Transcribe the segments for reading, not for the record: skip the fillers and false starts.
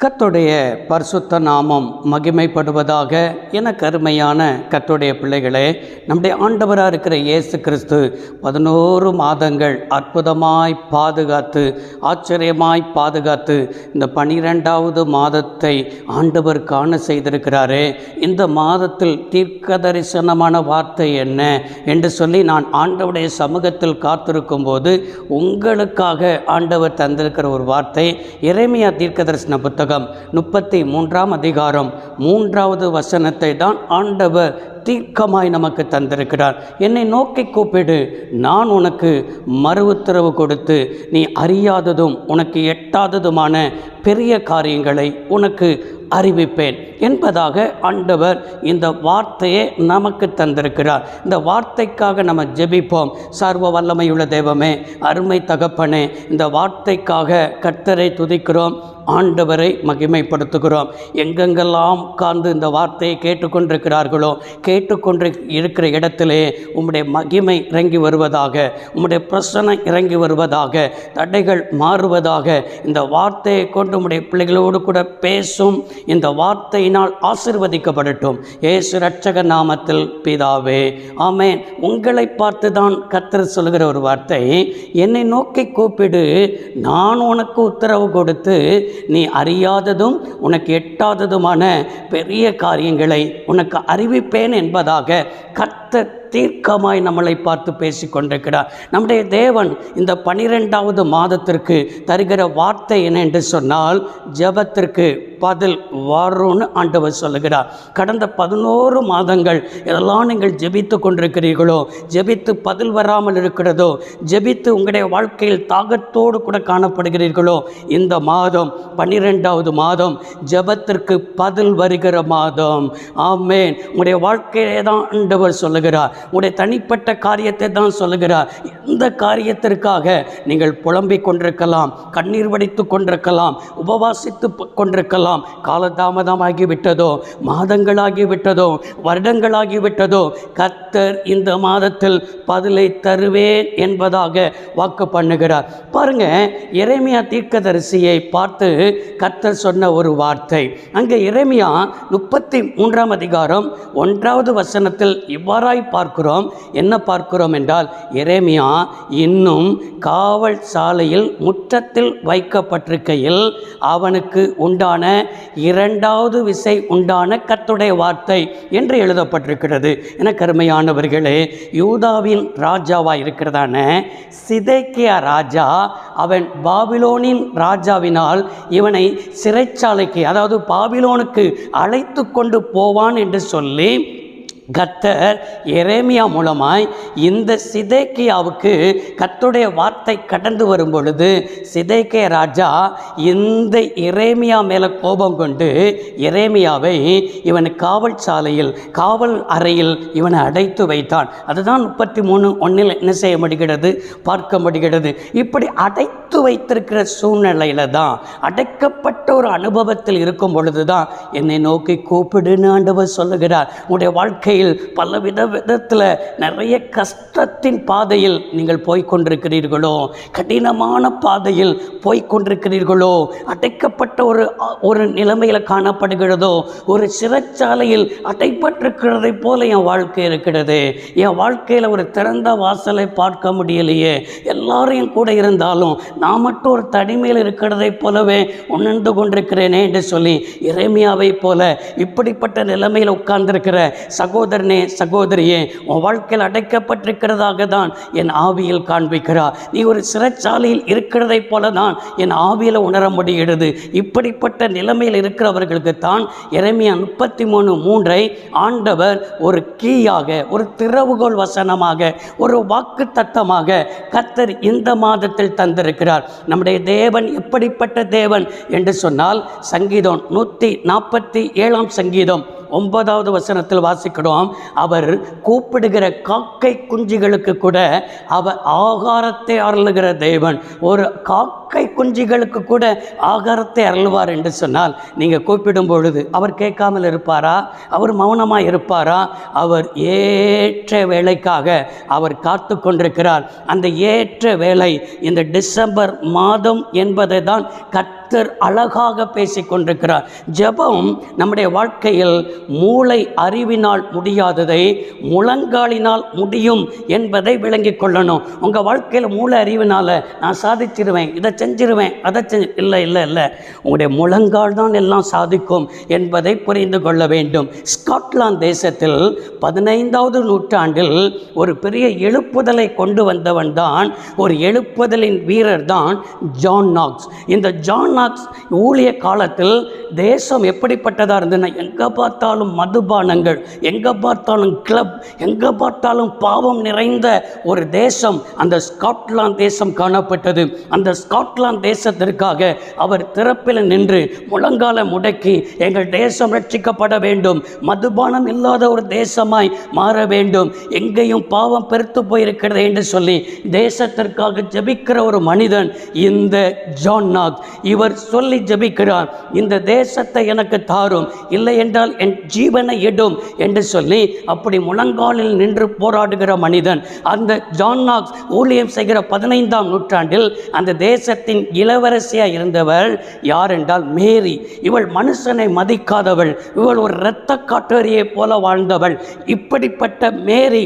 கர்த்தருடைய பரிசுத்த நாமம் மகிமைப்படுவதாக. என கருமையான கர்த்தருடைய பிள்ளைகளே, நம்முடைய ஆண்டவராக இருக்கிற இயேசு கிறிஸ்து 11 மாதங்கள் அற்புதமாய் பாதுகாத்து, ஆச்சரியமாய் பாதுகாத்து, இந்த 12வது மாதத்தை ஆண்டவர் காண செய்திருக்கிறாரே. இந்த மாதத்தில் தீர்க்க தரிசனமான வார்த்தை என்ன என்று சொல்லி நான் ஆண்டவருடைய சமூகத்தில் காத்திருக்கும் போது உங்களுக்காக ஆண்டவர் தந்திருக்கிற ஒரு வார்த்தை எரேமியா தீர்க்க தரிசன புத்தகம் 33ஆம் அதிகாரம் 3வது வசனத்தை தான் ஆண்டவர் தீர்க்கமாய் நமக்கு தந்திருக்கிறார். என்னை நோக்கி கூப்பிடு, நான் உனக்கு மறு உத்தரவு கொடுத்து நீ அறியாததும் உனக்கு எட்டாததுமான பெரிய காரியங்களை உனக்கு அறிவிப்பேன் என்பதாக ஆண்டவர் இந்த வார்த்தையை நமக்கு தந்திருக்கிறார். இந்த வார்த்தைக்காக நம்ம ஜெபிப்போம். சர்வ வல்லமையுள்ள தெய்வமே, அருமை தகப்பனே, இந்த வார்த்தைக்காக கர்த்தரை துதிக்கிறோம், ஆண்டவரை மகிமைப்படுத்துகிறோம். எங்கெங்கெல்லாம் உட்கார்ந்து இந்த வார்த்தையை கேட்டுக்கொண்டிருக்கிறார்களோ, கேட்டுக்கொண்டு இருக்கிற இடத்திலே உம்முடைய மகிமை இறங்கி வருவதாக, உம்முடைய பிரசன்னம் இறங்கி வருவதாக, தடைகள் மாறுவதாக. இந்த வார்த்தையை கொண்டு உம்முடைய பிள்ளைகளோடு கூட பேசும். இந்த வார்த்தையினால் ஆசீர்வதிக்கப்படட்டும். இயேசு இரட்சக நாமத்தில் பிதாவே, ஆமென். உங்களை பார்த்து தான் கர்த்தர் சொல்கிற ஒரு வார்த்தை, என்னை நோக்கி கூப்பிடு, நான் உனக்கு உத்தரவு கொடுத்து நீ அறியாததும் உனக்கு எட்டாததுமான பெரிய காரியங்களை உனக்கு அறிவிப்பேன் என்பதாக கர்த்தர் தீர்க்கமாய் நம்மளை பார்த்து பேசி கொண்டிருக்கிறார். நம்முடைய தேவன் இந்த 12வது மாதத்திற்கு தருகிற வார்த்தை என்ன என்று சொன்னால், ஜெபத்திற்கு பதில் வரும்னு ஆண்டவர் சொல்லுகிறார். கடந்த 11 மாதங்கள் எதெல்லாம் நீங்கள் ஜெபித்து கொண்டிருக்கிறீர்களோ, ஜெபித்து பதில் வராமல் இருக்கிறதோ, ஜெபித்து உங்களுடைய வாழ்க்கையில் தாகத்தோடு கூட காணப்படுகிறீர்களோ, இந்த மாதம் 12வது மாதம் ஜெபத்திற்கு பதில் வருகிற மாதம். ஆமென். உங்களுடைய வாழ்க்கையிலே தான் ஆண்டவர் சொல்லுகிறார், உடைய தனிப்பட்ட காரியத்தை தான் சொல்லுகிறார். எந்த காரியத்திற்காக நீங்கள் புலம்பிக் கொண்டிருக்கலாம், கண்ணீர் வடித்து கொண்டிருக்கலாம், உபவாசித்து கொண்டிருக்கலாம், காலதாமதமாகிவிட்டதோ, மாதங்களாகிவிட்டதோ, வருடங்களாகிவிட்டதோ, கர்த்தர் இந்த மாதத்தில் பதிலை தருவேன் என்பதாக வாக்கு பண்ணுகிறார். பாருங்க, எரேமியா தீர்க்கதரிசியை பார்த்து கர்த்தர் சொன்ன ஒரு வார்த்தை. அங்கே எரேமியா 33ஆம் அதிகாரம் 1வது வசனத்தில் இவ்வாறாய் பார்க்கிறோம். என்ன பார்க்கிறோம் என்றால், எரேமியா இன்னும் காவல் சாலையில் முற்றத்தில் வைக்கப்பட்டிருக்கையில் அவனுக்கு உண்டான 2வது விசை உண்டான கர்த்தருடைய வார்த்தை என்று எழுதப்பட்டிருக்கிறது. என கருமையானவர்களே, யூதாவின் ராஜாவாக இருக்கிறதான சிதேக்கியா ராஜா, அவன் பாபிலோனின் ராஜாவினால் இவனை சிறைச்சாலைக்கு, அதாவது பாபிலோனுக்கு அழைத்து கொண்டு போவான் என்று சொல்லி கர்த்தர் எரேமியா மூலமாய் இந்த சிதேக்கியாவுக்கு கர்த்தருடைய வார்த்தை கடந்து வரும் பொழுது, சிதேக்கியா ராஜா இந்த எரேமியா மேலே கோபம் கொண்டு எரேமியாவை இவன் காவல் சாலையில், காவல் அறையில் இவனை அடைத்து வைத்தான். அதுதான் 33:1 என்ன செய்ய முடிகிறது, பார்க்க முடிகிறது. இப்படி அடைத்து வைத்திருக்கிற சூழ்நிலையில் தான், அடைக்கப்பட்ட ஒரு அனுபவத்தில் இருக்கும் பொழுது தான் என்னை நோக்கி கூப்பிடுன்னு ஆண்டவர் சொல்லுகிறார். உங்களுடைய வாழ்க்கை பல விதத்தில் நிறைய கஷ்டத்தின் பாதையில் நீங்கள் போய்கொண்டிருக்கிறீர்களோ, கடினமான பாதையில் போய்கொண்டிருக்கிறீர்களோ, அடைக்கப்பட்ட ஒரு நிலைமையில் காணப்படுகிறதோ, ஒரு சிறைச்சாலையில் அடைப்பட்டிருக்கிறதை போல என் வாழ்க்கை இருக்கிறது, என் வாழ்க்கையில் ஒரு திறந்த வாசலை பார்க்க முடியலையே, எல்லாரையும் கூட இருந்தாலும் நான் மட்டும் ஒரு தனிமையில் இருக்கிறதை போலவே உணர்ந்து கொண்டிருக்கிறேனே என்று சொல்லி எரேமியாவை போல இப்படிப்பட்ட நிலைமையில் உட்கார்ந்திருக்கிற சகோதரனே, சகோதரியே, உன் வாழ்க்கையில் அடைக்கப்பட்டிருக்கிறதாக தான் என் ஆவியில் காண்பிக்கிறார். நீ ஒரு சிறைச்சாலையில் இருக்கிறதை போல தான் என் ஆவியில் உணர முடிகிறது. இப்படிப்பட்ட நிலைமையில் இருக்கிறவர்களுக்கு தான் எரேமியா 33:3 ஆண்டவர் ஒரு கீயாக, ஒரு திறவுகோல் வசனமாக, ஒரு வாக்கு தத்தமாக கர்த்தர் இந்த மாதத்தில் தந்திருக்கிறார். நம்முடைய தேவன் எப்படிப்பட்ட தேவன் என்று சொன்னால், சங்கீதம் 147ஆம் சங்கீதம் 9வது வசனத்தில் வாசிக்கிறோம், அவர் கூப்பிடுகிற காக்கை குஞ்சுகளுக்கு கூட அவர் ஆகாரத்தை அருளுகிற தேவன். ஒரு காக்கை குஞ்சுகளுக்கு கூட ஆகாரத்தை அருள்வார் என்று சொன்னால், நீங்கள் கூப்பிடும் பொழுது அவர் கேட்காமல் இருப்பாரா? அவர் மௌனமாக இருப்பாரா? அவர் ஏற்ற வேலைக்காக அவர் காத்து கொண்டிருக்கிறார். அந்த ஏற்ற வேலை இந்த டிசம்பர் மாதம் என்பதை தான் கர்த்தர் அழகாக பேசிக் கொண்டிருக்கிறார். ஜெபம் நம்முடைய வாழ்க்கையில் மூளை அறிவினால் முடியாததை முழங்காலினால் முடியும் என்பதை விளங்கிக் கொள்ளணும். உங்கள் வாழ்க்கையில் மூளை அறிவினால் நான் சாதிச்சிருவேன், இதை செஞ்சிருவேன், அதை இல்லை இல்லை இல்லை, உங்களுடைய முழங்கால் தான் எல்லாம் சாதிக்கும் என்பதை புரிந்து கொள்ள வேண்டும். ஸ்காட்லாந்து தேசத்தில் 15வது நூற்றாண்டில் ஒரு பெரிய எழுப்புதலை கொண்டு வந்தவன் தான், ஒரு எழுப்புதலின் வீரர் தான் ஜான் நாக்ஸ். இந்த ஜான் நாக்ஸ் ஊழிய காலத்தில் தேசம் எப்படிப்பட்டதாக இருந்ததுன்னா, எங்கே பார்த்தாலும் மதுபானங்கள், எங்கே பார்த்தாலும் கிளப், எங்கே பார்த்தாலும் பாவம் நிறைந்த ஒரு தேசம் அந்த ஸ்காட்லாந்து தேசம் காணப்பட்டது. அந்த ஸ்காட்லாந்து தேசத்திற்காக அவர் திறப்பில் நின்று முழங்கால முடக்கி எங்கள் தேசம் ரட்சிக்கப்பட வேண்டும், மதுபானம் இல்லாத ஒரு தேசமாய் மாற வேண்டும், எங்கேயும் பாவம் பெருத்து போயிருக்கிறது என்று சொல்லி தேசத்திற்காக ஜெபிக்கிற ஒரு மனிதன் இந்த ஜான் நாக்ஸ். இவர் சொல்லி ஜெபிக்கிறார், இந்த தேசத்தை எனக்கு தாரும், இல்லை என்றால் என் ஜீவனை எடும் என்று சொல்லி அப்படி முழங்காலில் நின்று போராடுகிற மனிதன். அந்த ஜான் நாக்ஸ் ஊழியம் செய்கிற 15ஆம் நூற்றாண்டில் அந்த தேசத்தின் இளவரசியாக இருந்தவள் யார் என்றால் மேரி. இவள் மனுஷனை மதிக்காதவள், இவள் ஒரு இரத்த காட்டேரியை போல வாழ்ந்தவள். இப்படிப்பட்ட மேரி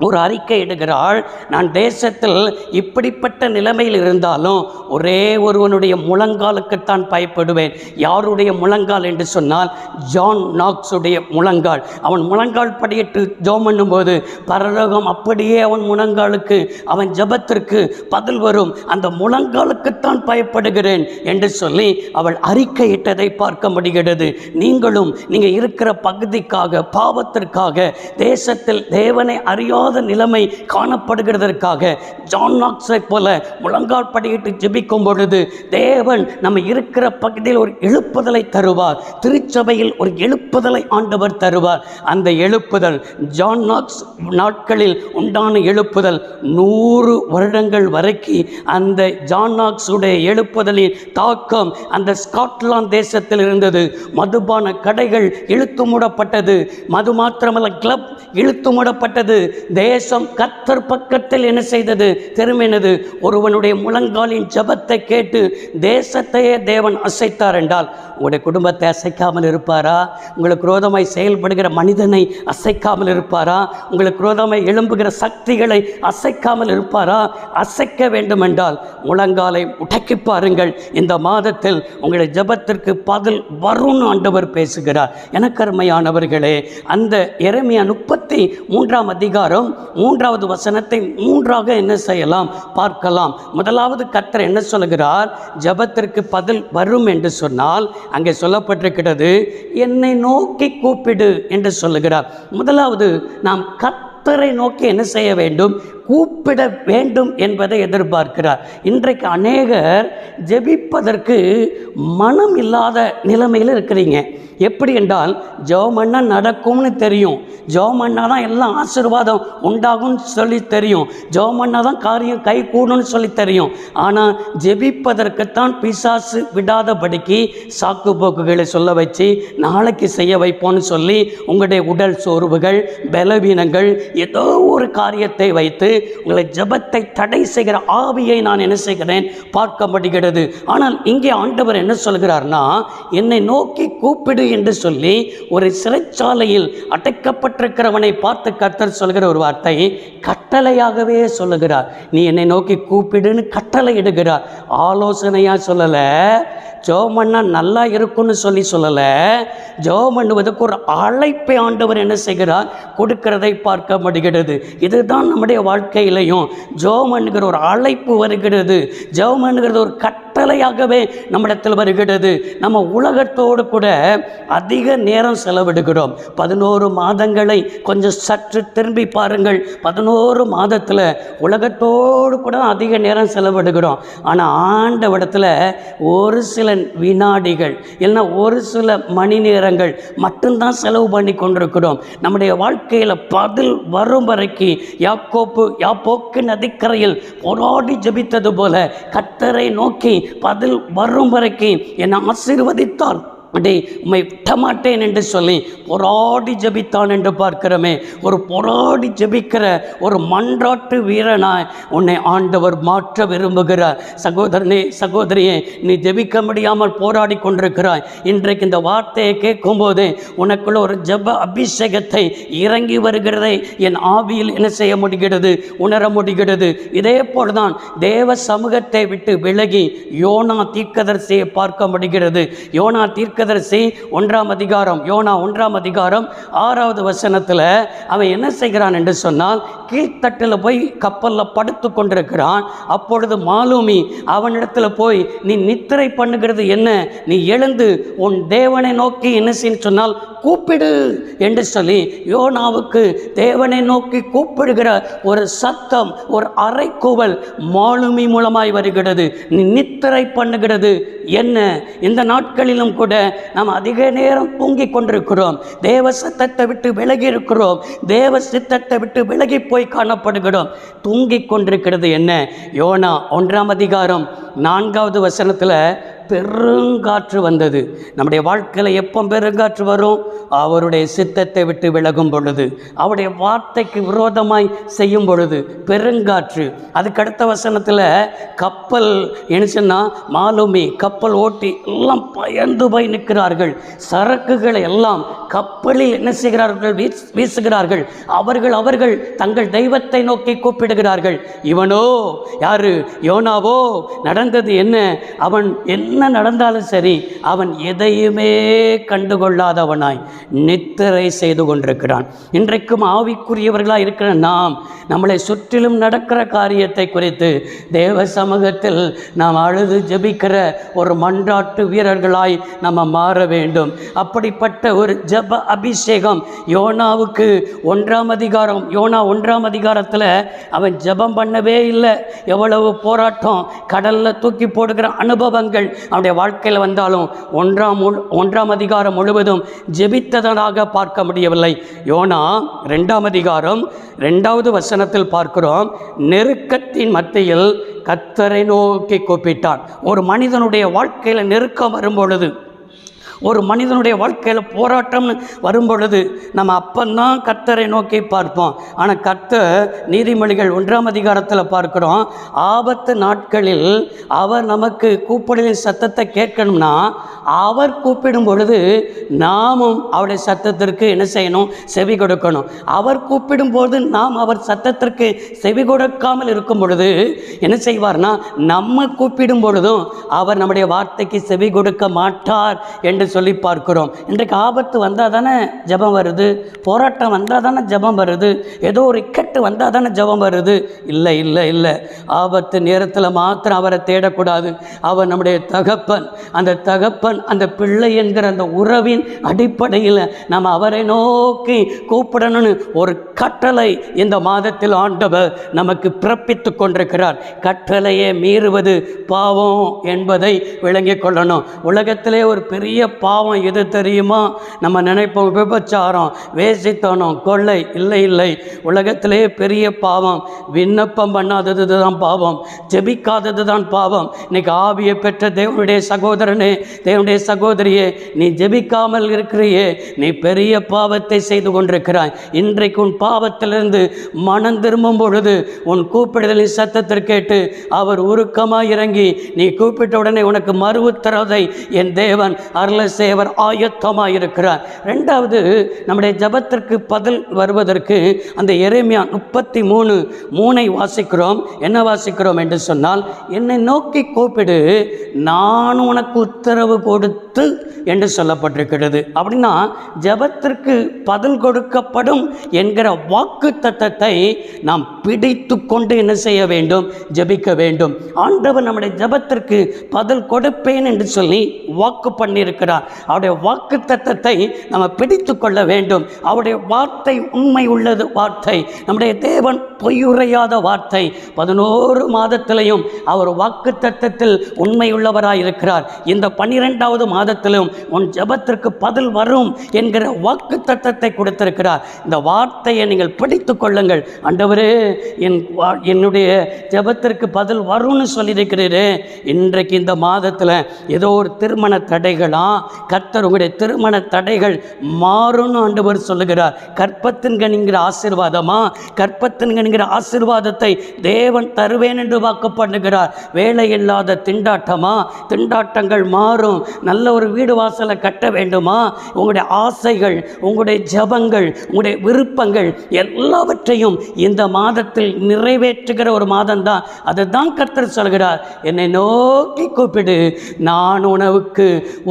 ஒரு அறிக்கை இடுகிறாள், நான் தேசத்தில் இப்படிப்பட்ட நிலைமையில் இருந்தாலும் ஒரே ஒருவனுடைய முழங்காலுக்குத்தான் பயப்படுவேன். யாருடைய முழங்கால் என்று சொன்னால் ஜான் நாக்ஸுடைய முழங்கால். அவன் முழங்கால் படியிட்டு ஜெபம் பண்ணும்போது பரலோகம் அப்படியே அவன் முழங்காலுக்கு, அவன் ஜெபத்திற்கு பதில் வரும். அந்த முழங்காலுக்குத்தான் பயப்படுகிறேன் என்று சொல்லி அவள் அறிக்கையிட்டதை பார்க்க முடிகிறது. நீங்கள் இருக்கிற பகுதிக்காக, பாவத்திற்காக, தேசத்தில் தேவனை அறியாத நிலைமை காணப்படுகிறதற்காக ஜான் நாக்ஸை போல முழங்கால் படியிட்டு ஜெபிக்கும் பொழுது தேவன் நம்ம இருக்கிற பகுதியில் ஒரு எழுப்புதலை தருவார். திருச்சபையில் ஒரு எழுப்புதலை ஆண்டவர் தருவார். அந்த எழுப்புதல் ஜான் நாக்ஸ் நாட்களில் உண்டான எழுப்புதல் 100 வருடங்கள் வரைக்கும் அந்த ஜான் நாக்ஸுடைய எழுப்புதலின் தாக்கம் அந்த ஸ்காட்லாந்து தேசத்தில் இருந்தது. மதுபான கடைகள் இழுத்து மூடப்பட்டது, மது மாத்திரமல்ல கிளப் இழுத்து மூடப்பட்டது. தேசம் கர்த்தர் பக்கத்தில் என்ன செய்தது திரும்பினது. ஒருவனுடைய முழங்காலின் ஜெபத்தை கேட்டு தேசத்தையே தேவன் அசைத்தார் என்றால் உங்களுடைய குடும்பத்தை அசைக்காமல் இருப்பாரா? உங்களுக்கு விரோதமாய் செயல்படுகிற மனிதனை அசைக்காமல் இருப்பாரா? உங்களுக்கு விரோதமாய் எழும்புகிற சக்திகளை அசைக்காமல் இருப்பாரா? அசைக்க வேண்டும் என்றால் முழங்காலை உடைக்கி பாருங்கள். இந்த மாதத்தில் உங்களுடைய ஜெபத்திற்கு பதில் வரும்னு ஆண்டவர் பேசுகிறார். எனக்கு அருமையானவர்களே, அந்த எரேமியா 33ஆம் அதிகாரம் 3வது வசனத்தை 3ஆக என்ன செய்யலாம் பார்க்கலாம். முதலாவது கர்த்தர் என்ன சொல்கிறார்? ஜெபத்திற்கு பதில் வரும் என்று சொன்னால் அங்கே சொல்லப்பட்டிருக்கிறது, என்னை நோக்கி கூப்பிடு என்று சொல்லுகிறார். முதலாவது நாம் கர்த்தரை நோக்கி என்ன செய்ய வேண்டும்? கூப்பிட வேண்டும் என்பதை எதிர்பார்க்கிறார். இன்றைக்கு அநேகர் ஜெபிப்பதற்கு மனம் இல்லாத நிலைமையில் இருக்கிறீங்க. எப்படி என்றால் ஜெபம் பண்ணா நடக்கும்னு தெரியும், ஜெபம் பண்ணா தான் எல்லாம் ஆசீர்வாதம் உண்டாகும்னு சொல்லி தெரியும், ஜெபம் பண்ணா தான் காரியம் கை கூடும்னு சொல்லி தெரியும். ஆனால் ஜெபிப்பதற்குத்தான் பிசாசு விடாதபடிக்கு சாக்கு போக்குகளை சொல்ல வச்சு நாளைக்கு செய்ய வைப்போன்னு சொல்லி உங்களுடைய உடல் சோர்வுகள், பலவீனங்கள், ஏதோ ஒரு காரியத்தை வைத்து உங்களை ஜெபத்தை தடை செய்கிற ஆவியை நான் என்ன செய்கிறேன் பார்க்க முடிகிறது. ஆனால் இங்கே ஆண்டவர் என்ன சொல்கிறார்னா, என்னை நோக்கி கூப்பிடு என்று சொல்லி ஒரு சிறைச்சாலையில் அடைக்கப்பட்டிருக்கிறவனை பார்த்து கர்த்தர் சொல்கிற ஒரு வார்த்தை கட்டளையாகவே சொல்லுகிறார். நீ என்னை நோக்கி கூப்பிடுன்னு கட்டளை இடுகிறார். ஆலோசனையா சொல்லலை, ஜெபம் பண்ணா நல்லா இருக்கும்னு சொல்லலை, ஜெபம் பண்ணுவதற்கு ஒரு அழைப்பை ஆண்டவர் என்ன செய்கிறார் கொடுக்கிறதை பார்க்க முடிகிறது. இதுதான் நம்முடைய வாழ்க்கையிலையும் ஜெபம் பண்ணுகிற ஒரு அழைப்பு வருகிறது. ஜெபம் பண்ணுகிறது ஒரு கட்டளையாகவே நம்மிடத்தில் வருகிறது. நம்ம உலகத்தோடு கூட அதிக நேரம் செலவிடுகிறோம். 11 மாதங்களை கொஞ்சம் சற்று திரும்பி பாருங்கள். 11 மாதத்தில் உலகத்தோடு கூட அதிக நேரம் செலவிடுகிறோம். ஆனால் ஆண்டவரிடத்தில் ஒரு சில வினாடிகள் இல்லைன்னா ஒரு சில மணி நேரங்கள் மட்டும்தான் செலவு பண்ணி கொண்டிருக்கிறோம். நம்முடைய வாழ்க்கையில் பதில் வரும் வரைக்கும் யாப்போக்கு நதிக்கரையில் போராடி ஜெபித்தது போல கர்த்தரை நோக்கி பதில் வரும் வரைக்கும் என்னை ஆசீர்வதித்தால் அடே உம்மை விட்டமாட்டேன் என்று சொல்லி போராடி ஜெபித்தான் என்று பார்க்கிறோமே. ஒரு போராடி ஜெபிக்கிற ஒரு மன்றாட்டு வீரனாய் உன்னை ஆண்டவர் மாற்ற விரும்புகிறார். சகோதரனே, சகோதரியே, நீ ஜெபிக்க முடியாமல் போராடி கொண்டிருக்கிறாய். இன்றைக்கு இந்த வார்த்தையை கேட்கும்போது உனக்குள்ள ஒரு ஜெப அபிஷேகத்தை இறங்கி வருகிறதை என் ஆவியில் என்ன செய்ய முடிகிறது, உணர முடிகிறது. இதே போல்தான் தேவ சமூகத்தை விட்டு விலகி யோனா தீர்க்கதரிசியை பார்க்க முடிகிறது. யோனா தீர்க்கதரிசி 1ஆம் அதிகாரம், யோனா 1ஆம் அதிகாரம் 6வது வசனத்தில் அவன் என்ன செய்கிறான் என்று சொன்னால், கீழ்த்தட்டில் போய் கப்பலில் படுத்து கொண்டிருக்கிறான். அப்பொழுது மாலுமி அவனிடத்தில் போய், நீ நித்திரை பண்ணுகிறது என்ன, நீ எழுந்து உன் தேவனை நோக்கி என்ன செய்ய சொன்னால் கூப்பிடு என்று சொல்லி யோனாவுக்கு தேவனை நோக்கி கூப்பிடுகிற ஒரு சத்தம், ஒரு அறைக்கூவல் மாலுமி மூலமாய் வருகிறது. நீ நித்திரை பண்ணுகிறது என்ன? இந்த நாட்களிலும் கூட நாம் அதிக நேரம் தூங்கிக் கொண்டிருக்கிறோம். தேவ சத்தத்தை விட்டு விலகி இருக்கிறோம். தேவ சித்தத்தை விட்டு விலகி போய் காணப்படுகிறோம். தூங்கிக் கொண்டிருக்கிறது என்ன? யோனா 1ஆம் அதிகாரம் 4வது வசனத்தில் பெருங்காற்று வந்தது. நம்முடைய வாழ்க்கையில் எப்போ பெருங்காற்று வரும்? அவருடைய சித்தத்தை விட்டு விலகும் பொழுது, அவருடைய வார்த்தைக்கு விரோதமாய் செய்யும் பொழுது பெருங்காற்று. அதுக்கடுத்த வசனத்தில் கப்பல் என்ன சொன்னால், மாலுமி கப்பல் ஓட்டி எல்லாம் பயந்து போய் நிற்கிறார்கள். சரக்குகளை எல்லாம் கப்பலில் என்ன செய்கிறார்கள், வீசுகிறார்கள். அவர்கள் தங்கள் தெய்வத்தை நோக்கி கூப்பிடுகிறார்கள். இவனோ யாரு? யோனாவோ நடந்தது என்ன? அவன் என்ன நடந்தாலும் சரி, அவன் எதையுமே கண்டுகொள்ளாதவனாய் நித்திரை செய்து கொண்டிருக்கிறான். இன்றைக்கும் ஆவிக்குரியவர்களாக இருக்கிற நாம் நம்மளை சுற்றிலும் நடக்கிற காரியத்தை குறித்து தேவ சமூகத்தில் நாம் அழுது ஜெபிக்கிற ஒரு மன்றாட்டு வீரர்களாய் நம்ம மாற வேண்டும். அப்படிப்பட்ட ஒரு ஜெப அபிஷேகம் யோனாவுக்கு 1ஆம் அதிகாரம், யோனா 1ஆம் அதிகாரத்தில் அவன் ஜெபம் பண்ணவே இல்லை. எவ்வளவு போராட்டம், கடலில் தூக்கி போடுகிற அனுபவங்கள் அவனுடைய வாழ்க்கையில் வந்தாலும் 1ஆம் அதிகாரம் முழுவதும் ஜெபித்ததாக பார்க்க முடியவில்லை. யோனா 2ஆம் அதிகாரம் 2வது வசனத்தில் பார்க்கிறோம், நெருக்கத்தின் மத்தியில் கர்த்தரை நோக்கி கூப்பிட்டான். ஒரு மனிதனுடைய வாழ்க்கையில் நெருக்கம் வரும்பொழுது, ஒரு மனிதனுடைய வாழ்க்கையில் போராட்டம்னு வரும்பொழுது நம்ம அப்பந்தான் கர்த்தரை நோக்கி பார்ப்போம். ஆனால் கர்த்தர் நீதிமொழிகள் 1ஆம் அதிகாரத்தில் பார்க்கிறோம், ஆபத்து நாட்களில் அவர் நமக்கு கூப்பிடுதலின் சத்தத்தை கேட்கணும்னா அவர் கூப்பிடும் பொழுது நாமும் அவருடைய சத்தத்திற்கு என்ன செய்யணும், செவி கொடுக்கணும். அவர் கூப்பிடும்போது நாம் அவர் சத்தத்திற்கு செவி கொடுக்காமல் இருக்கும் பொழுது என்ன செய்வார்னா, நம்ம கூப்பிடும் பொழுதும் அவர் நம்முடைய வார்த்தைக்கு செவி கொடுக்க மாட்டார் என்று சொல்லி பார்க்கிறோம். இன்றைக்கு ஆபத்து வந்தால் தானே ஜெபம் வருது, போராட்டம் வந்தால் தானே ஜெபம் வருது, ஏதோ ஒரு இக்கட்டு வந்தால் தானே ஜெபம் வருது. இல்லை இல்லை இல்லை, ஆபத்து நேரத்தில் மாத்திரம் அவரை தேடக்கூடாது. அவர் நம்முடைய தகப்பன். அந்த தகப்பன், அந்த பிள்ளை என்கிற அந்த உறவின் அடிப்படையில் நம்ம அவரை நோக்கி கூப்பிடணும்னு ஒரு கட்டளை இந்த மாதத்தில் ஆண்டவர் நமக்கு பிறப்பித்து கொண்டிருக்கிறார். கட்டளையை மீறுவது பாவம் என்பதை விளங்கிக் கொள்ளணும். உலகத்திலே ஒரு பெரிய பாவம் எது தெரியுமா? நம்ம நினைப்போம் விபச்சாரம், வேசித்தனம், கொள்ளை. இல்லை இல்லை, உலகத்திலே பெரிய பாவம் விண்ணப்பம் பண்ணாதது தான் பாவம், ஜெபிக்காதது தான் பாவம். இன்னைக்கு ஆவியை பெற்ற தேவனுடைய சகோதரனே, தேவனுடைய சகோதரியே, நீ ஜெபிக்காமல் இருக்கிறியே, நீ பெரிய பாவத்தை செய்து கொண்டிருக்கிறாய். இன்றைக்கு உன் பாவத்திலிருந்து மனம் திரும்பும் பொழுது உன் கூப்பிடுதலின் சத்தத்திற்கு கேட்டு அவர் உருக்கமாக இறங்கி நீ கூப்பிட்ட உடனே உனக்கு மறு உத்தரவை என் தேவன் அருள சேவர் ஆயத்தமாக இருக்கிறார். ரெண்டாவது, நம்முடைய ஜபத்திற்கு பதில் வருவதற்கு அந்த எரேமியா 33:3 வாசிக்கிறோம். என்ன வாசிக்கிறோம் என்று சொன்னால், என்னை நோக்கி கூப்பிடு, நான் உனக்கு உத்தரவு கொடுத்து என்று சொல்லப்பட்டிருக்கிறது. அப்படின்னா ஜபத்திற்கு பதில் கொடுக்கப்படும் என்கிற வாக்கு தத்தத்தை நாம் பிடித்து கொண்டு என்ன செய்ய வேண்டும், ஜபிக்க வேண்டும். ஆண்டவர் நம்முடைய ஜபத்திற்கு பதில் கொடுப்பேன் என்று சொல்லி வாக்கு பண்ணியிருக்கிறார். அவருடைய வாக்கு தத்தத்தை நம்ம பிடித்து கொள்ள வேண்டும். அவருடைய வார்த்தை உண்மை உள்ளது வார்த்தை. நம்முடைய தேவன் பொய்யுரையாத வார்த்தை. 11 மாதத்திலையும் அவர் வாக்கு தத்தத்தில் உண்மை உள்ளவராய் இருக்கிறார். இந்த 12வது மாதம் மாதத்திலும் உன் ஜெபத்திற்கு பதில் வரும் என்கிற வாக்குத்தத்தத்தை கொடுத்திருக்கிறார். இந்த வார்த்தையை நீங்கள் பிடித்து கொள்ளுங்கள். ஆண்டவரே, என்னுடைய ஜெபத்திற்கு பதில் வரும்னு சொல்லியிருக்கிறீரே. இன்றைக்கு இந்த மாதத்தில் ஏதோ ஒரு திருமண தடைகளாம், கர்த்தர் உங்களுடைய திருமண தடைகள் மாறும்னு ஆண்டவர் சொல்லுகிறார். கற்பத்தின் கனிங்கிற ஆசீர்வாதமா, கற்பத்தின் கனிங்கிற ஆசீர்வாதத்தை தேவன் தருவேன் என்று வாக்கு பண்ணுகிறார். வேலை இல்லாத திண்டாட்டமா, திண்டாட்டங்கள் மாறும். நல்ல ஒரு வீடு வாசலை கட்ட வேண்டுமா, உங்களுடைய ஆசைகள், உங்களுடைய ஜபங்கள், உங்களுடைய விருப்பங்கள் எல்லாவற்றையும் இந்த மாதத்தில் நிறைவேற்றுகிற ஒரு மாதம் தான். அதை தான் கர்த்தர் சொல்கிறார். என்னை நோக்கி கூப்பிடு, நான் உனக்கு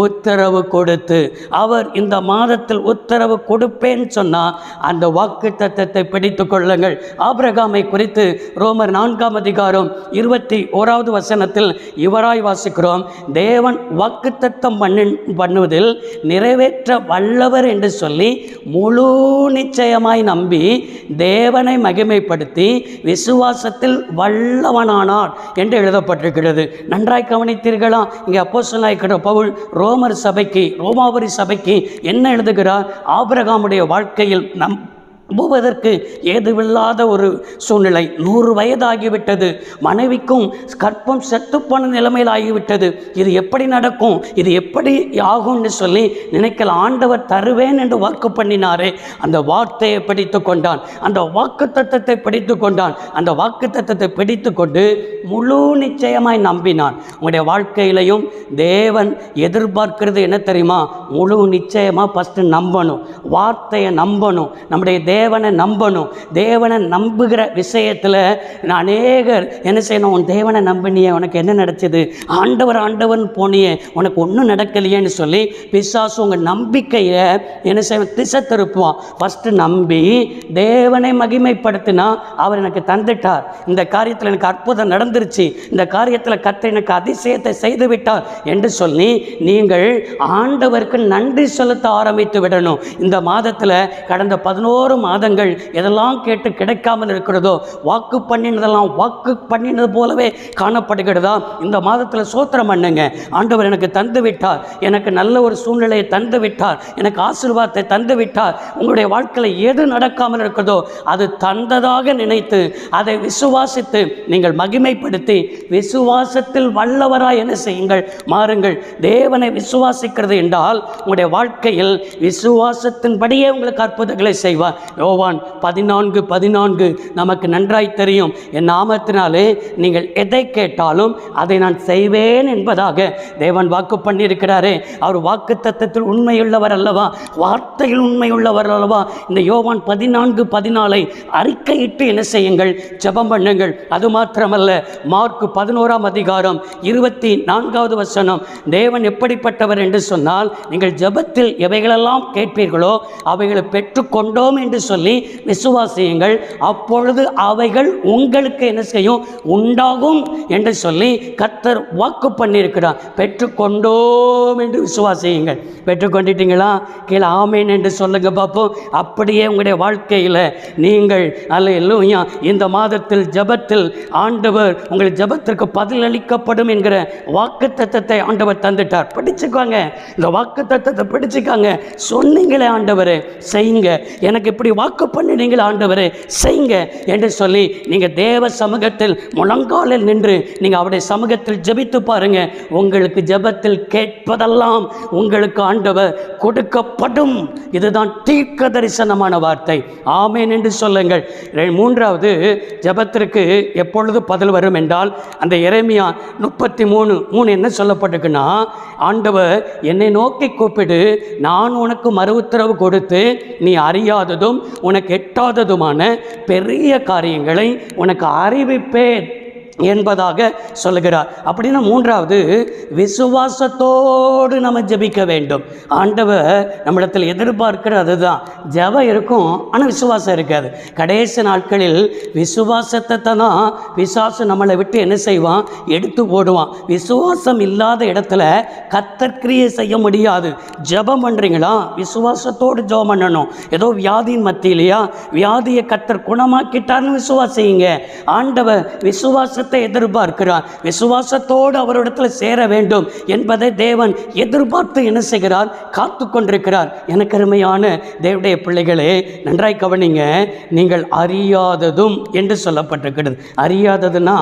உத்தரவு கொடுத்து. அவர் இந்த மாதத்தில் உத்தரவு கொடுப்பேன்னு சொன்னால் அந்த வாக்கு தத்தத்தை பிடித்து கொள்ளுங்கள். ஆபிரகாமை குறித்து ரோமர் 4 அதிகாரம் 21 வசனத்தில் இவராய் வாசிக்கிறோம். தேவன் வாக்கு தத்தம் பண்ணுவதில் நிறைவேற்ற வல்லவர் என்று சொல்லி முழு நிச்சயமாய் நம்பி தேவனை மகிமைப்படுத்தி விசுவாசத்தில் வல்லவனானார் என்று எழுதப்பட்டிருக்கிறது. நன்றாய் கவனித்தீர்களா? இங்கே அப்போஸ்தலனாகிய பவுல் ரோமாபுரி சபைக்கு என்ன எழுதுகிறார்? ஆபிரகாமுடைய வாழ்க்கையில் நம்புவதற்கு ஏதுவில்லாத ஒரு சூழ்நிலை. 100 வயதாகிவிட்டது, மனைவிக்கும் கற்பம் செத்துப்போன நிலைமையில் ஆகிவிட்டது. இது எப்படி நடக்கும், இது எப்படி ஆகும்னு சொல்லி நினைக்கல. ஆண்டவர் தருவேன் என்று வாக்கு பண்ணினாரே, அந்த வார்த்தையை பிடித்து கொண்டான், அந்த வாக்கு தத்தத்தை பிடித்து கொண்டான். அந்த வாக்கு தத்தத்தை பிடித்து கொண்டு முழு நிச்சயமாய் நம்பினான். உங்களுடைய வாழ்க்கையிலையும் தேவன் எதிர்பார்க்கிறது என்ன தெரியுமா? முழு நிச்சயமாக ஃபஸ்ட்டு நம்பணும், வார்த்தையை நம்பணும், நம்முடைய தேவனை நம்பணும். தேவனை நம்புகிற விஷயத்தில் அநேகர் என்ன செய்யணும்? உன் தேவனை நம்பினியே, உனக்கு என்ன நடச்சது? ஆண்டவன் போனியே, உனக்கு ஒன்றும் நடக்கலையேன்னு சொல்லி பிசாசு உங்கள் நம்பிக்கையை என்ன செய்வோம்? திசை திருப்புவான். ஃபஸ்ட்டு நம்பி தேவனை மகிமைப்படுத்தினா அவர் எனக்கு தந்துட்டார், இந்த காரியத்தில் எனக்கு அற்புதம் நடந்துருச்சு, இந்த காரியத்தில் கர்த்தர் எனக்கு அதிசயத்தை செய்து விட்டார் என்று சொல்லி நீங்கள் ஆண்டவருக்கு நன்றி செலுத்த ஆரம்பித்து விடணும். இந்த மாதத்தில் கடந்த 11 மாதங்கள் எதெல்லாம் கேட்டு கிடைக்காமல் இருக்கிறதோ, வாக்கு பண்ணினதெல்லாம் வாக்கு பண்ணினது போலவே காணப்படுகிறதா? இந்த மாதத்தில் சோத்திரம் பண்ணுங்க. ஆண்டவர் எனக்கு தந்து விட்டார், எனக்கு நல்ல ஒரு சூழ்நிலையை தந்து விட்டார், எனக்கு ஆசீர்வாதத்தை தந்து விட்டார். உங்களுடைய வாழ்க்கையில் எது நடக்காமல் இருக்கிறதோ அது தந்ததாக நினைத்து அதை விசுவாசித்து நீங்கள் மகிமைப்படுத்தி விசுவாசத்தில் வல்லவராய் என்ன செய்யுங்கள்? மாறுங்கள். தேவனை விசுவாசிக்கிறது என்றால் உங்களுடைய வாழ்க்கையில் விசுவாசத்தின்படியே உங்களுக்கு அற்புதங்களை செய்வார். யோவான் 14:14 நமக்கு நன்றாய் தெரியும். என் நாமத்தினாலே நீங்கள் எதை கேட்டாலும் அதை நான் செய்வேன் என்பதாக தேவன் வாக்கு பண்ணியிருக்கிறாரே. அவர் வாக்கு தத்தத்தில் உண்மையுள்ளவர் அல்லவா? வார்த்தையில் உண்மையுள்ளவர் அல்லவா? இந்த யோவான் 14:14 அறிக்கையிட்டு என்ன செய்யுங்கள்? ஜெபம் பண்ணுங்கள். அது மாத்திரமல்ல, மார்க் 11 அதிகாரம் 24 வசனம், தேவன் எப்படிப்பட்டவர் என்று சொன்னால், நீங்கள் ஜெபத்தில் எவைகளெல்லாம் கேட்பீர்களோ அவைகளை பெற்றுக்கொண்டோம் என்று சொல்லி விசுவாசியுங்கள், அப்பொழுது அவைகள் உங்களுக்கு என்ன செய்யும்? உண்டாகும் என்று சொல்லி கர்த்தர் வாக்கு பண்ணியிருக்கிறார். பெற்றுக்கொண்டோம் என்று விசுவாசியுங்கள். பெற்றுக்கொண்டிட்டீங்களா? கீழே ஆமேன் என்று சொல்லுங்க பார்ப்போம். அப்படியே உங்களுடைய வாழ்க்கையில் நீங்கள் அல்லேலூயா இந்த மாதத்தில் ஜெபத்தில் ஆண்டவர் உங்கள் ஜெபத்திற்கு பதிலளிக்கப்படும் என்கிற வாக்கு தத்தத்தை ஆண்டவர் தந்துட்டார். படிச்சுக்காங்க, இந்த வாக்கு தத்தத்தை படிச்சுக்காங்க. சொன்னீங்களே ஆண்டவரே செய்யுங்க, எனக்கு இப்படி வாக்கு பண்ணினீங்களே ஆண்டவரே செய்யுங்க என்று சொல்லி நீங்கள் தேவ சமூகத்தில் முழங்காலில் நின்று நீங்கள் அவருடைய சமூகத்தில் ஜெபித்து பாருங்க. உங்களுக்கு ஜெபத்தில் கேட்பதெல்லாம் உங்களுக்கு ஆண்டவர் கொடுக்கப்படும். இதுதான் தீர்க்க தரிசனமான வார்த்தை. ஆமேன் என்று சொல்லுங்கள். 3வது ஜெபத்திற்கு எப்பொழுது பதில் வரும் என்றால், அந்த எரேமியா 33:3 என்ன சொல்லப்பட்டிருக்குன்னா, ஆண்டவர் என்னை நோக்கி கூப்பிடு, நான் உனக்கு மறு உத்தரவு கொடுத்து நீ அறியாததும் உனக்கு எட்டாததுமான பெரிய காரியங்களை உனக்கு அறிவிப்பேன் என்பதாக சொல்லுகிறார். அப்படின்னா 3வது விசுவாசத்தோடு நம்ம ஜெபிக்க வேண்டும். ஆண்டவர் நம்மிடத்தில் எதிர்பார்க்கிறது அதுதான். ஜெபம் இருக்கும், ஆனால் விசுவாசம் இருக்காது. கடைசி நாட்களில் விசுவாசத்தை தான் பிசாசு நம்மளை விட்டு என்ன செய்வான்? எடுத்து போடுவான். விசுவாசம் இல்லாத இடத்துல கர்த்தர் கிரியை செய்ய முடியாது. ஜெபம் பண்ணுறீங்களா? விசுவாசத்தோடு ஜெபம் பண்ணணும். ஏதோ வியாதியின் மத்தியிலையா, வியாதியை கர்த்தர் குணமாக்கிட்டார்னு விசுவாசிங்க. ஆண்டவர் விசுவாச விசுவாசத்தை எதிர்பார்க்கிறார். விசுவாசத்தோடு அவரிடத்தில் சேர வேண்டும் என்பதை தேவன் எதிர்பார்த்து என்ன செய்கிறார்? காத்து கொண்டிருக்கிறார். எனக்கு அருமையான தேவனுடைய பிள்ளைகளே, நன்றாய் கவனிங்க. நீங்கள் அறியாததும் என்று சொல்லப்பட்டிருக்கிறது. அறியாததுன்னா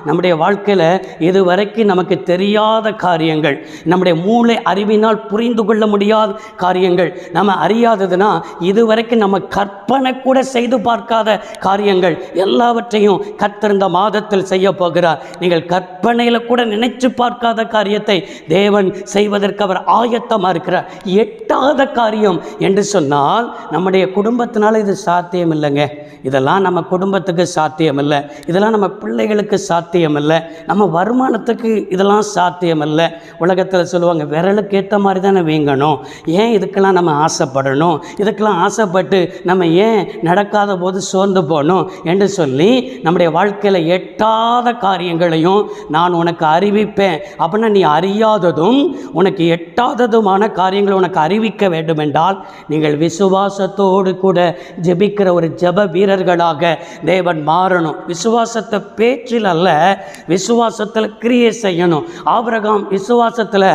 நம்முடைய வாழ்க்கையில் இதுவரைக்கும் நமக்கு தெரியாத காரியங்கள், நம்முடைய மூளை அறிவினால் புரிந்து கொள்ள முடியாத காரியங்கள். நம்ம அறியாததுன்னா இதுவரைக்கும் நம்ம கற்பனை கூட செய்து பார்க்காத காரியங்கள் எல்லாவற்றையும் கர்த்தர் இந்த மாதத்தில் செய்ய போகிறார். நீங்கள் கற்பனையில் கூட நினைச்சு பார்க்காத காரியத்தை தேவன் செய்வதற்கு அவர் ஆயத்தமாக இருக்கிறார். எட்டாத காரியம் என்று சொன்னால் நம்முடைய குடும்பத்தினால இது சாத்தியம் இல்லைங்க. இதெல்லாம் நம்ம குடும்பத்துக்கு சாத்தியம் இல்லை, இதெல்லாம் நம்ம பிள்ளைகளுக்கு சாத்தியம் இல்லை, நம்ம வருமானத்துக்கு இதெல்லாம் சாத்தியம் இல்லை. உலகத்தில் சொல்லுவாங்க, விரலுக்கு ஏற்ற மாதிரி தானே வீங்கணும், ஏன் இதுக்கெல்லாம் நம்ம ஆசைப்படணும், இதுக்கெல்லாம் ஆசைப்பட்டு நம்ம ஏன் நடக்காத போது சோர்ந்து போகணும் என்று சொல்லி நம்முடைய வாழ்க்கையில் எட்டாத காரியங்களையும் நான் உனக்கு அறிவிப்பேன். அப்படின்னா நீ அறியாததும் உனக்கு எட்டாததுமான காரியங்களை உனக்கு அறிவிக்க வேண்டும் என்றால் நீங்கள் விசுவாசத்தோடு கூட ஜெபிக்கிற ஒரு ஜெப வீரர்களாக தேவன் மாறணும். விசுவாசத்தை பேச்சில் அல்ல, விசுவாசத்தில் கிரியை செய்யணும். ஆபிரகாம் விசுவாசத்தில்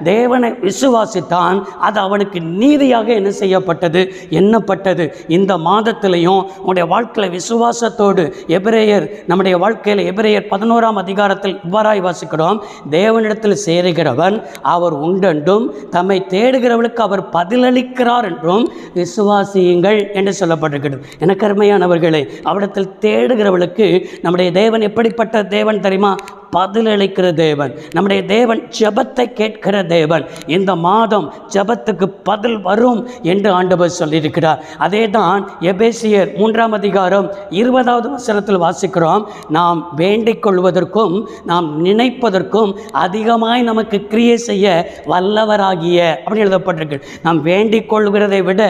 தேவனை விசுவாசித்தான், அது அவனுக்கு நீதியாக என்ன செய்யப்பட்டது? எண்ணப்பட்டது. இந்த மாதத்திலையும் உங்களுடைய வாழ்க்கையில் விசுவாசத்தோடு எபிரேயர், நம்முடைய வாழ்க்கையில் எபிரேயர் 11ஆம் அதிகாரத்தில் இவ்வாறாய் வாசிக்கிறோம், தேவனிடத்தில் சேருகிறவன் அவர் உண்டென்றும் தம்மை தேடுகிறவர்களுக்கு அவர் பதிலளிக்கிறார் என்றும் விசுவாசியுங்கள் என்று சொல்லப்பட்டிருக்கிறது. எனக்கு அருமையானவர்களே, அவரிடத்தில் தேடுகிறவர்களுக்கு நம்முடைய தேவன் எப்படிப்பட்ட தேவன் தெரியுமா? பதிலளிக்கிற தேவன். நம்முடைய தேவன் ஜெபத்தை கேட்கிற தேவன். இந்த மாதம் ஜெபத்துக்கு பதில் வரும் என்று ஆண்டவர் சொல்லியிருக்கிறார். அதே தான் எபேசியர் 3ஆம் அதிகாரம் 20வது வசனத்தில் வாசிக்கிறோம், நாம் வேண்டிக் கொள்வதற்கும் நாம் நினைப்பதற்கும் அதிகமாய் நமக்கு கிரியை செய்ய வல்லவராகிய அப்படின்னு எழுதப்பட்டிருக்கு. நாம் வேண்டிக் கொள்கிறதை விட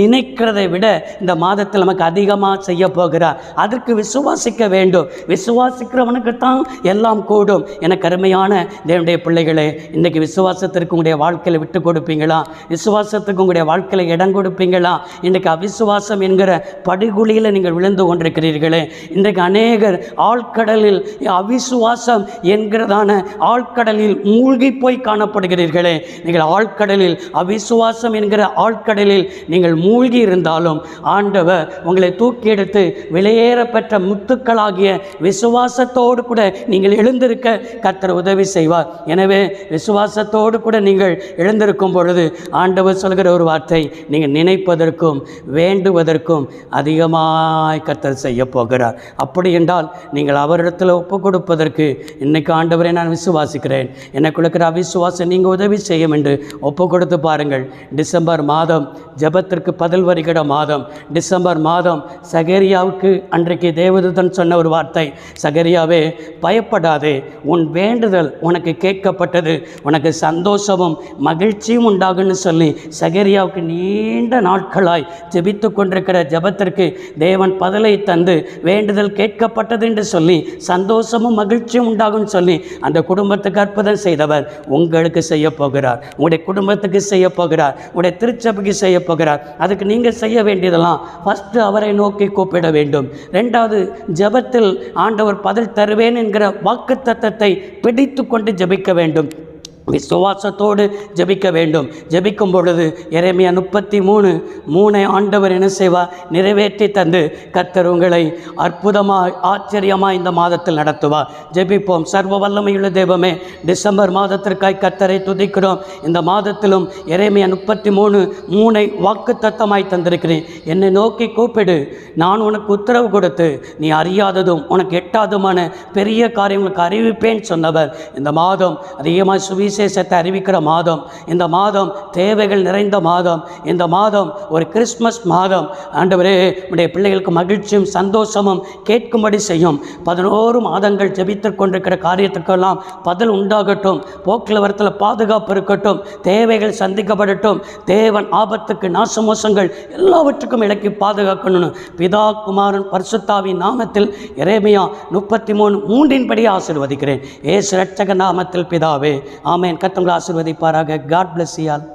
நினைக்கிறதை விட இந்த மாதத்தில் நமக்கு அதிகமாக செய்ய போகிறார். அதற்கு விசுவாசிக்க வேண்டும். விசுவாசிக்கிறவனுக்கு தான் எல்லாம் கூடும். எனக்கு அருமையான தேவனுடைய பிள்ளைகளே, இன்றைக்கு விசுவாசத்திற்கு உங்களுடைய வாழ்க்கையில் விட்டு கொடுப்பீங்களா? விசுவாசத்துக்கு உங்களுடைய வாழ்க்கையில் இடம் கொடுப்பீங்களா? இன்றைக்கு அவிசுவாசம் என்கிற படுகொலியில் நீங்கள் விழுந்து கொண்டிருக்கிறீர்களே. இன்றைக்கு அநேகர் ஆழ்கடலில், அவிசுவாசம் என்கிறதான ஆழ்கடலில் மூழ்கி போய் காணப்படுகிறீர்களே. நீங்கள் ஆழ்கடலில், அவிசுவாசம் என்கிற ஆழ்கடலில் நீங்கள் மூழ்கி இருந்தாலும் ஆண்டவர் உங்களை தூக்கி எடுத்து வெளியேறப்பெற்ற முத்துக்களாகிய விசுவாசத்தோடு கூட நீங்கள் எழுந்திருக்க கர்த்தர் உதவி செய்வார். எனவே விசுவாசத்தோடு கூட நீங்கள் எழுந்திருக்கும் பொழுது ஆண்டவர் சொல்கிற ஒரு வார்த்தை, நீங்கள் நினைப்பதற்கும் வேண்டுவதற்கும் அதிகமாய் கர்த்தர் செய்ய போகிறார். அப்படி என்றால் நீங்கள் அவரிடத்தில் ஒப்பு கொடுப்பதற்கு இன்னைக்கு ஆண்டவரை நான் விசுவாசிக்கிறேன், எனக்கு இருக்கிற அவிசுவாசம் நீங்கள் உதவி செய்யும் என்று ஒப்பு கொடுத்து பாருங்கள். டிசம்பர் மாதம் ஜெபத்திற்கு பதில் வருகிற மாதம். டிசம்பர் மாதம் சகரியாவுக்கு அன்றைக்கு தேவதூதன் சொன்ன ஒரு வார்த்தை, சகரியாவே பயப்படாதே, உன் வேண்டுதல் உனக்கு கேட்கப்பட்டது, உனக்கு சந்தோஷமும் மகிழ்ச்சியும் உண்டாகுன்னு சொல்லி சகரியாவுக்கு நீண்ட நாட்களாய் ஜெபித்து கொண்டிருக்கிற ஜெபத்திற்கு தேவன் பதிலை தந்து வேண்டுதல் கேட்கப்பட்டது என்று சொல்லி சந்தோஷமும் மகிழ்ச்சியும் உண்டாகும்னு சொல்லி அந்த குடும்பத்துக்கு அற்புதம் செய்தவர் உங்களுக்கு செய்ய போகிறார். உங்களுடைய குடும்பத்துக்கு செய்ய போகிறார், உங்களுடைய திருச்சபைக்கு செய்ய போகிறார். அதுக்கு நீங்கள் செய்ய வேண்டியதெல்லாம் ஃபஸ்ட்டு அவரை நோக்கி கூப்பிட வேண்டும். ரெண்டாவது, ஜெபத்தில் ஆண்டவர் பதில் தருவேன் என்கிற வாக்குத்தத்தத்தை பிடித்து கொண்டு ஜெபிக்க வேண்டும். விசுவாசத்தோடு ஜெபிக்க வேண்டும். ஜெபிக்கும் பொழுது எரேமியா 33:3 ஆண்டவர் என்ன செய்வார்? நிறைவேற்றி தந்து கர்த்தர் உங்களை அற்புதமாய் ஆச்சரியமாய் இந்த மாதத்தில் நடத்துவார். ஜெபிப்போம். சர்வ வல்லமையுள்ள தெய்வமே, டிசம்பர் மாதத்திற்காய் கர்த்தரை துதிக்கிறோம். இந்த மாதத்திலும் எரேமியா 33:3 வாக்குத்தத்தமாய் தந்திருக்கிறேன். என்னை நோக்கி கூப்பிடு, நான் உனக்கு உத்தரவு கொடுத்து நீ அறியாததும் உனக்கு எட்டாதுமான பெரிய காரியங்களுக்கு அறிவிப்பேன் சொன்னவர். இந்த மாதம் அதிகமாக சுவிசேஷத்தை அறிவிக்கிற மாதம். இந்த மாதம் தேவைகள் நிறைந்த மாதம். இந்த மாதம் ஒரு கிறிஸ்மஸ் மாதம். ஆண்டவரே, உடைய பிள்ளைகளுக்கு மகிழ்ச்சியும் சந்தோஷமும் கேட்கும்படி செய்யும். 11 மாதங்கள் ஜெபித்து கொண்டிருக்கிற காரியத்துக்கெல்லாம் பதில் உண்டாகட்டும். போக்குவரத்தில் பாதுகாப்பு இருக்கட்டும். தேவைகள் சந்திக்கப்படட்டும். தேவன் ஆபத்துக்கு நாசமோசங்கள் எல்லாவற்றுக்கும் இலக்கி பாதுகாக்கணும். பிதா குமாரன் பரிசுத்தாவின் நாமத்தில் எரேமியா 33:3 படி ஆசீர்வதிக்கிறேன். இயேசு இரட்சக நாமத்தில் பிதாவே, ஆமென். கர்த்தர் உங்களை ஆசீர்வதிப்பாராக. God bless you all.